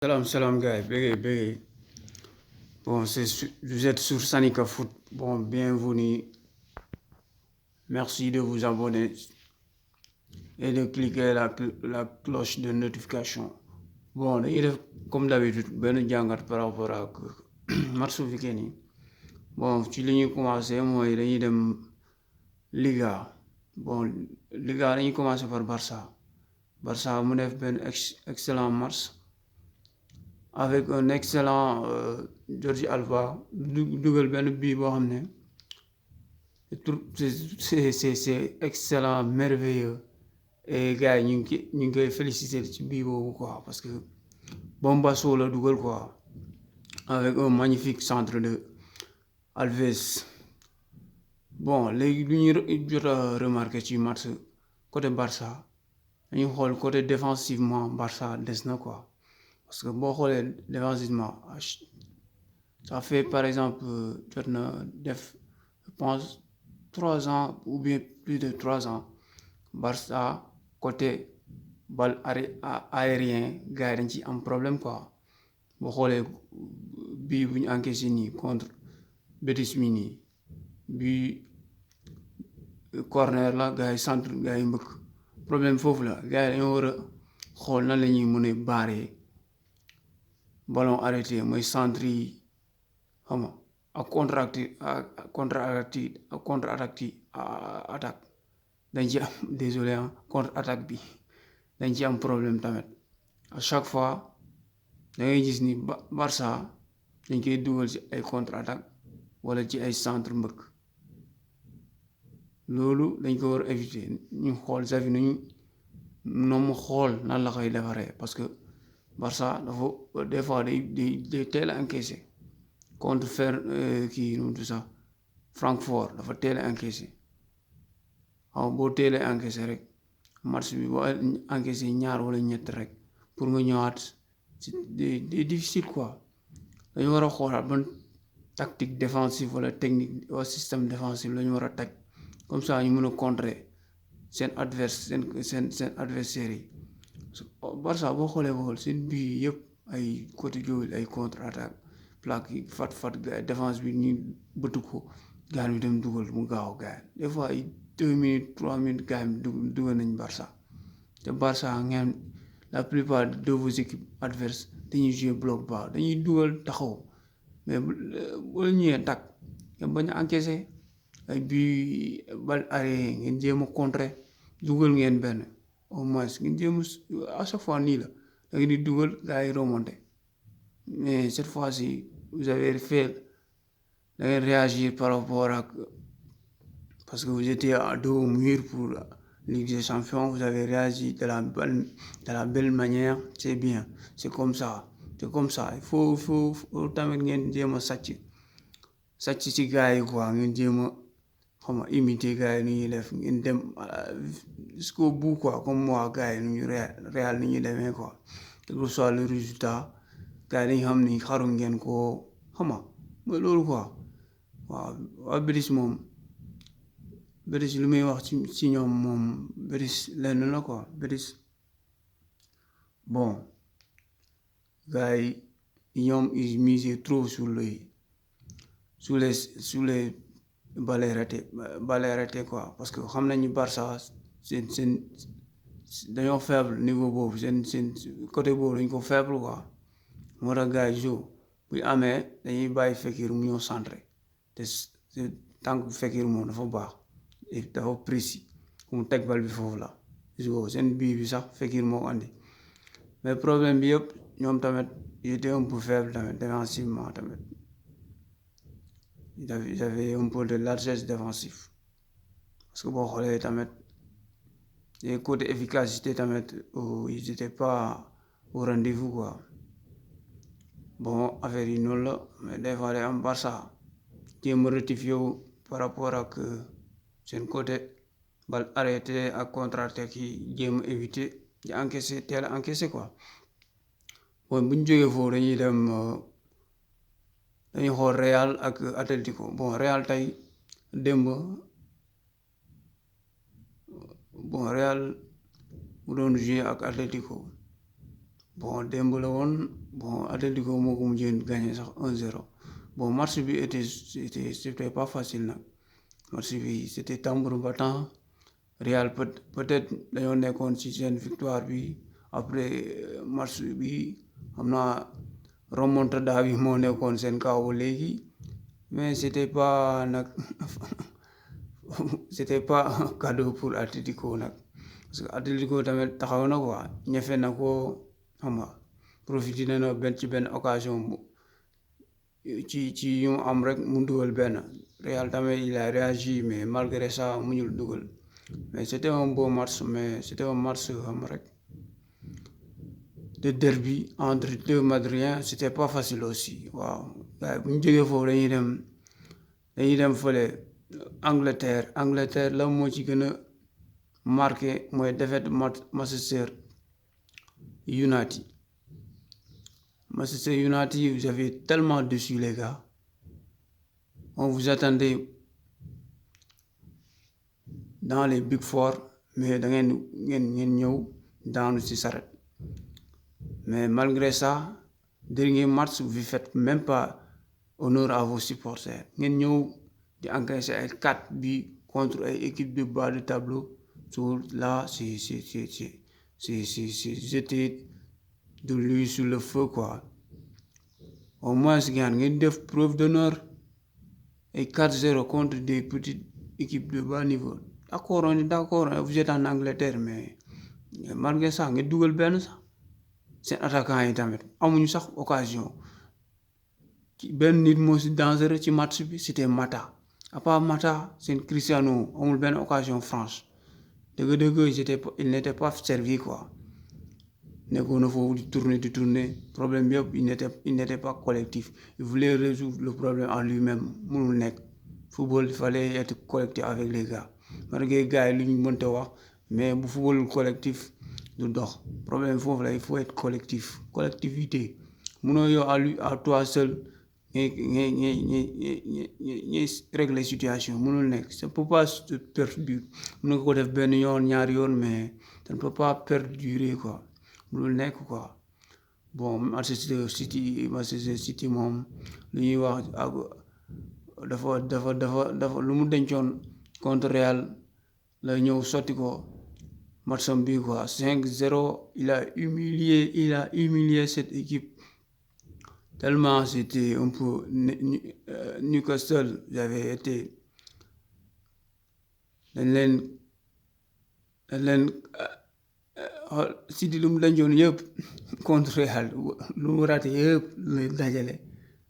Salam, salam, gars. Bégé, bégé. Bon, vous êtes sur Sanika Foot. Bon, bienvenue. Merci de vous abonner et de cliquer la cloche de notification. Bon, comme d'habitude, ben jangat par rapport à match week-end yi. Bon, ci li ñuy commencé mooy dañuy dem Liga. Bon, Liga dañuy commencé par Barça. Barça mu def benn excellent match. Avec un excellent Jordi Alba dugal benn bii boo xam ne c'est excellent merveilleux et gars yi ñu ngi koy féliciter ci bii boobu quoi parce que Bombasso la dugal quoi avec un magnifique centre de Alves. Bon léegi lu ñuy jot a remarqué ci match côté Barça dañuy xool côté défensivement Barça des na quoi. Parce que boo xoolee défensivement ça fait par exemple jot na def je pense 3 ans ou bien plus de 3 ans Barça côté balle aérien gars yi dañ ci am problème quoi boo xoolee bii bu ñu encaissé nii contre Betis mi nii bii corner la gars yi centre gars yi mbëkk problème foofu la gars yi dañoo war a xool nan la ñuy mën a barrer ballon arrêté mooy centre yi xam nga ak contre-attaque dañ ci am désolé contre-attaque bi dañ ci am problème tamit à chaque fois da ngay gis ni Barça dañ koy dugal ci ay contre-attaque wala ci ay centre mbëkk loolu dañ ko war a éviter ñu xool Xavi nañu noom xool nan la koy defaree parce que Barça dafa des fois day teel a encaissé contre kii nu mu tudd sax Francfort dafa teel a encaissé waaw boo teelee encaissé rek match bi boo encaissé ñaar wala ñett rek pour nga ñëwaat c'est difficile quoi dañu war a xoolaat ban tactique défensive wala technique wala système défensif la ñu war a teg comme ça ñu mën a contrer seen adversaire yi Barça boo xoolee seen bii yëpp ay côté jooju ay contre-attaque plaque yi fat défense bi ñu bëtt ko gaan bi dem dugal mu gaaw gaan des fois ay 2 minutes 3 minutes gaan bi dugal nañ Barça te Barça ngeen la plupart de vos équipes adverses dañuy jouer bloc bas dañuy dugal taxaw mais bu la ñëwee takk ngeen bañ a encaissé ay bii bal arrêté ngeen jéem a contrer dugal ngeen benn au moins ngeen jéem à chaque fois nii la da ngeen di dugal gars yi remonté mais cette fois-ci vous avez fait da ngeen réagir par rapport ak parce que vous étiez à dos au mur pour Ligue des Champions vous avez réagi de la belle manière c'est bien c'est comme ça il faut tamit ngeen jéem a sàcc ci gars yi quoi ngeen jéem a xam nga imiter gars yi nu ñuy def ngeen dem jusqu'au bout quoi comme moi gars yi nu ñu réal ni ñuy demee quoi quel que soit le résultat gars yi dañu xam ni xaru ngeen koo xam nga mooy loolu quoi waaw waa Betis lu muy wax ci ñoom moom Betis lenn la quoi Betis bon gars yi ñoom ils misent trop sur les balles arrêtées quoi parce que xam nañu Barça seen dañoo faible niveau boobu seen côté boobu dañ ko faible quoi moo tax gars yi bu amee dañuy bàyyi Fekir mu ñëw centré te tànk Fekir moom dafa baax dafa précis mu teg bal bi foofu la seen bii bi sax Fekir moo ko andi mais problème bi yëpp ñoom tamit il était un peu faible tamit défensivement tamit ils avaient un peu de largesse défensive parce que boo xoolee tamit les côté efficacité tamit ils étaient pas au rendez-vous quoi bon affaire yi noonu la mais des fois day am Barça jéem a rectifié wu par rapport ak seen côté bal arrêté ak contre-attaque yi jéem a éviter di encaisser teel a encaisser quoi bon bu ñu jógee foofu dañuy dem dañuy xool Real ak Atlético bon Real tey démb bon Real mu doon jouer ak Atlético Bon, démb la woon bon Atlético moo ko mujjee gagné sax 1-0 bon match bi c'était pas facile nag match bi c'était tambour battant Real peut-être dañoo nekkoon ci seen victoire bi après match bi xam naa remontada bi moo nekkoon seen kaw ba léegi mais c'était pas nag c'était pas un cadeau pour Atlético nag parce que Atlético tamit taxaw na quoi ñefe na ko xam nga profité na ci benn occasion bu ci yu mu am rek mu dugal benn Real tamit il a réagi mais malgré ça muñul dugal mais c'était un beau match mais c'était un match xam rek de derby entre deux Madriens c'était pas facile aussi waaw waaye bu ñu jógee foofu dañuy dem fële Angleterre la moo ci gën a marqué mooy défaite Manchester United vous avez tellement déçu les gars on vous attendait dans les Big Four mais da ngeen ñëw daanu ci saret mais malgré ça dernier match vous faites même pas honneur à vos supporters ngeen ñëw di encaisser ay 4 buts contre ay équipe de bas de tableau tout là c'est jeter de l'huile sur le feu quoi au moins ngeen def preuve d'honneur et 4-0 contre des petites équipes de bas niveau d'accord vous êtes en Angleterre mais malgré ça ngeen dugal benn sax seen attaquant yi tamit amuñu sax occasion ci benn nit moo si dangereux ci match bi c'était Mata à part Mata seen Cristiano amul benn occasion franche dëgg il n'était pas servi quoi nekkoon na foofu di tourner problème bi yëpp il n'était pas collectif il voulait résoudre le problème en lui-même mënul nekk football il fallait être collectif avec les gars malgré gars yi lu ñu mënta wax mais bu football collectif du dox problème foofu la il faut être collectivité mënoo yow à toi seul ngay régler situation mënul nekk ça peut pas se perdurer mën nga ko def benn yoon ñaari yoon mais ça ne peut pas perdurer quoi mënul nekk quoi bon Manchester City moom lu ñuy wax dafa lu mu dencoon contre Real la ñëw sotti ko matcham bi quoi 5-0 il a humilié cette équipe tellement c'était un peu Newcastle j'avais été dañ leen City lu mu dencoon yëpp contre Real lu mu raté yëpp lu dajale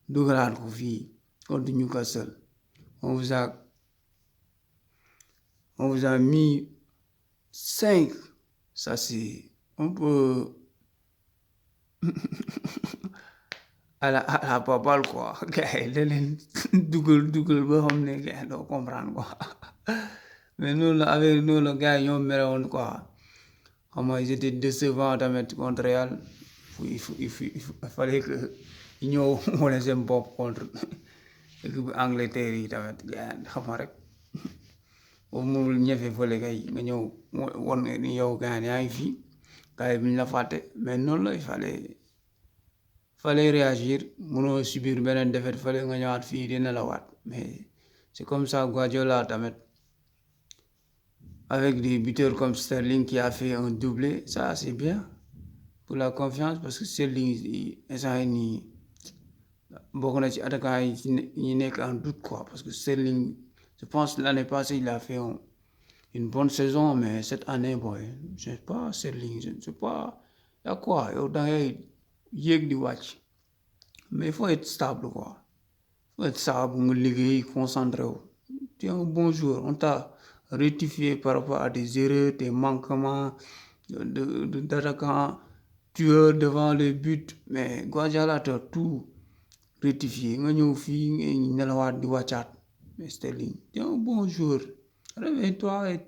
dugalaat ko fii contre Newcastle on vous a mis 5 ça c'est un peu à la papal quoi gars yi da leen dugal ba xam ne gars doo comprendre quoi mais noonu la affaire noonu la gars yi ñoo mere woon quoi xam nga ils étaient décevants tamit contre Real il fallait que ñëw wane seen bopp contre équipe Angleterre yi tamit gars xam nga rek boobu moom ñefe fële kay nga ñëw won ni yow gars yaa ngi fii gars yi bi ñu la fàtte mais noonu la il fallait réagir mënoo subir beneen défaite fallait nga ñëwaat fii dina la waat mais c'est comme ça Guardiola tamit avec des buteurs comme Sterling qui a fait un doublé ça c'est bien pour la confiance parce que Sterling instant yi nii bokk na ci attaquant yi ñi nekk en doute quoi parce que Sterling je pense l'année passée il a fait une bonne saison mais cette année boy je sais pas Sterling je ne sais pas y'a quoi yow dangay yéeg di wàcc mais il faut être stable quoi il faut être stable nga liggéey concentré wu tu es un bon joueur on t'a rectifié par rapport à des erreurs des manquements d'attaquants tueurs devant les buts mais Guardiola t'a tout rectifié nga ñëw fii nga nelawaat di wàccaat mais Sterling tu es un bon joueur réveille-toi et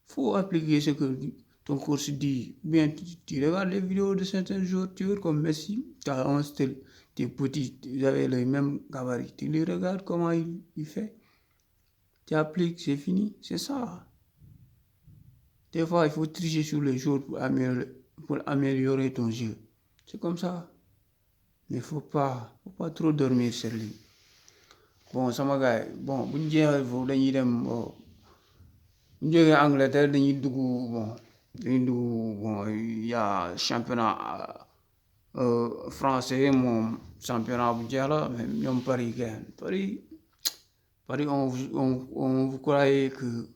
faut appliquer ce que ton coach dit bien tu regardes les vidéos de certains joueurs comme Messi tu as un style t'es petit vous avez le même gabarit tu les regardes comment il fait tu appliques c'est fini c'est ça des fois il faut tricher sur les joueurs pour améliorer ton jeu c'est comme ça. Mais faut pas trop dormir sur lui. Bon, sama gars, bon, bu ñu jeexee foofu dañuy dem bu ñu jógee Angleterre dañuy dugg bon il y a championnat français moom championnat bu jeex la mais ñoom Paris gagne Paris on vous croyez que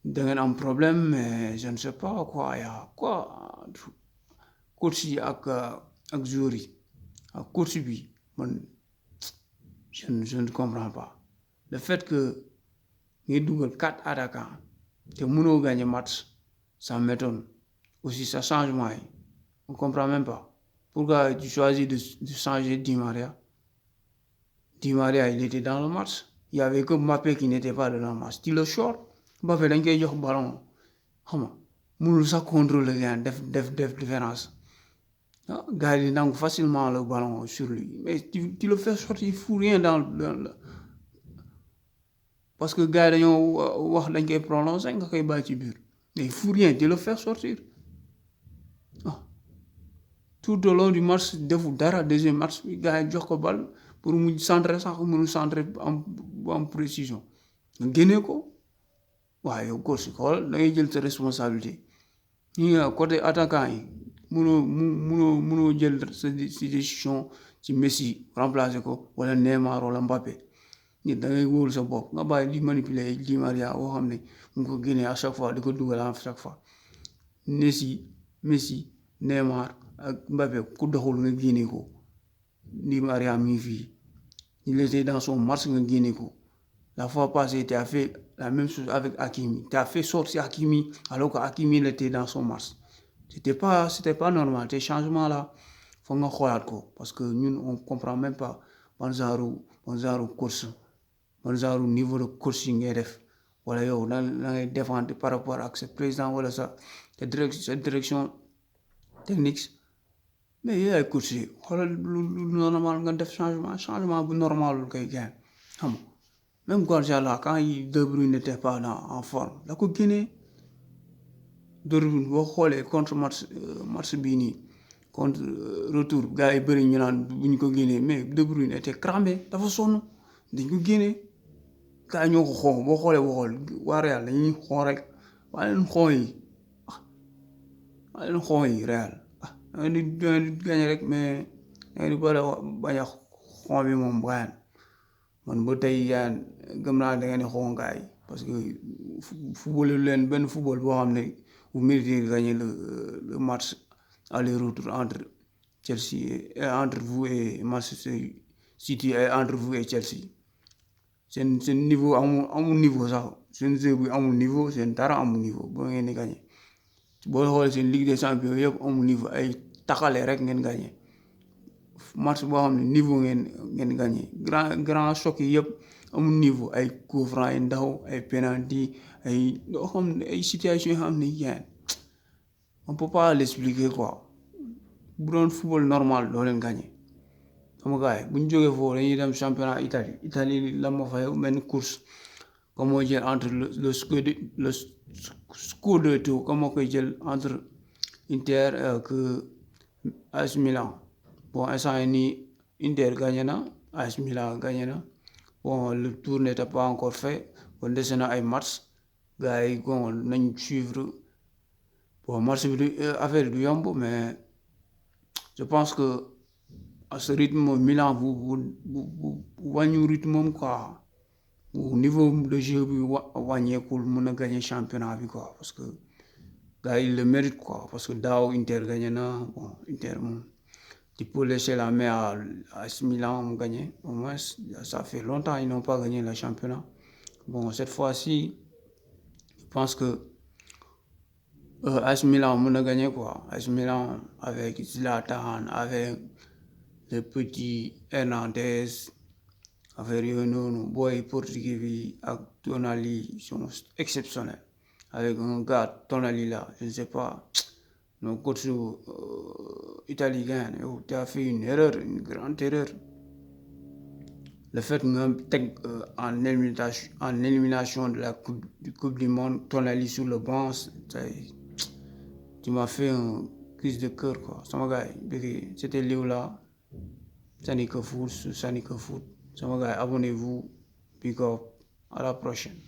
da ngeen am problème mais je ne sais pas quoi y a quoi coach yi ak joueurs yi ak coach bi man je ne comprends pas le fait que ngay dugal 4 attaquants te mënoo gagner match ça m'étonne aussi ça changement yi on comprend même pas pourquoi tu choisis de changer Di Maria. Di Maria il était dans le match il y avait que Mbappé qui n'était pas dans le match tu le short Mbappé dañ koy jox ballon xam nga mënul sax contrôler gain def différence gars yi nangu facilement le ballon sur lui mais tu le fais sortir il fout rien dans le parce que gars yi dañoo wax dañ koy prolonger nga koy bàyyi ci biir mais il fout rien tu le fais sortir tout au long du match defu dara deuxième match bi gars yi jox ko bal pour mu centrer sax mënu centrer am précision nga génnee ko waaye yow coach xool da ngay jël sa responsabilité ñi nga côté attaquant yi mënoo jël sa décision ci Messi remplacer ko wala Neymar wala Mbappé nit da ngay wóolu sa bopp nga bàyyi di manipuler Di Maria boo xam ne mu ko génnee à chaque fois di ko dugal à chaque fois Messi Neymar ak Mbappé ku doxul nga génne ko Di Maria mi fii il était dans son match nga génne ko la fois passée tu as fait la même chose avec Hakimi tu as fait sortir Hakimi alors que Hakimi il était dans son match c'était pas normal ces changements là faut nga xoolaat ko parce que ñun on comprend même pas ban genre course ban genre niveau de coaching ngay def wala yow na ngay défendre par rapport ak sa président wala sa direction technique mais yooyu ay coach yi xoolal lu normal nga def changement bu normal kay gain xam nga même Guardiola quand De Bruyne n'était pas en forme la ko génnee De Bruyne boo xoolee contre match bii nii contre retour gars yi bëri ñu naan bu ñu ko génnee mais De Bruyne était cramé dafa sonn dañ ko génnee gars yi ñoo ko xoo boo xoolee waa Real dañuy xoo rek waa leen xoo yi Real da di gagné rek mais da di bëri bañ a xoo bi moom Bayern man ba tey yaan gëm naa da ngeen di xoo gars yi parce que football leen benn football boo xam ne vous méritez de gagner le match aller-retour entre vous et Manchester City et entre vous et Chelsea seen niveau amul niveau sax seen jeu bi amul niveau seen dara amul niveau boo ngeen di gagné boo xoolee seen Ligue des Champions yëpp amul niveau ay taxale rek ngeen gagné match boo xam ne niveau ngeen gagné grand choc yi yëpp amul niveau ay coup franc yi ndaw ay penalty ay loo xam ne ay situation yoo xam ne yéen on peut pas l'expliquer quoi bu doon football normal doo leen gagné xam nga gars yi bu ñu jógee foofu dañuy dem championnat Italie la ma fay benn course comme moo jël entre le scudetto comme moo koy jël entre Inter ak AS Milan bon instant yii nii Inter gagné na AS Milan gagné na bon le tour n'était pas encore fait bon dese na ay match gars yi bon nañ suivre bon match bi affaire du yomb mais je pense que à ce rythme Milan bu wàññi rythme moom quoi niveau de jeu bi wàññeekul mën a gagner championnat bi quoi parce que gars yi le mérite quoi parce que daaw Inter gagné na bon Inter moom tu peux laisser la main à AS Milan mu gagné au moins ça fait longtemps ils n'ont pas gagné le championnat bon cette fois-ci je pense que AS Milan mën a gagné quoi AS Milan avec Zlatan avec le petit Hernandez affaire yooyu noonu booy portugais bi ak Tonali sont exceptionnels avec un gars Tonali là je ne sais pas nos coachs italiens yow tu as fait une erreur une grande erreur le fait nga teg en élimination de la coupe du monde Tonali sur le banc tu m'as fait un crise de cœur quoi sama gars yi c'était Liou là Sanika Foot sur Sanika Foot sama gars yi abonnez-vous big up à la prochaine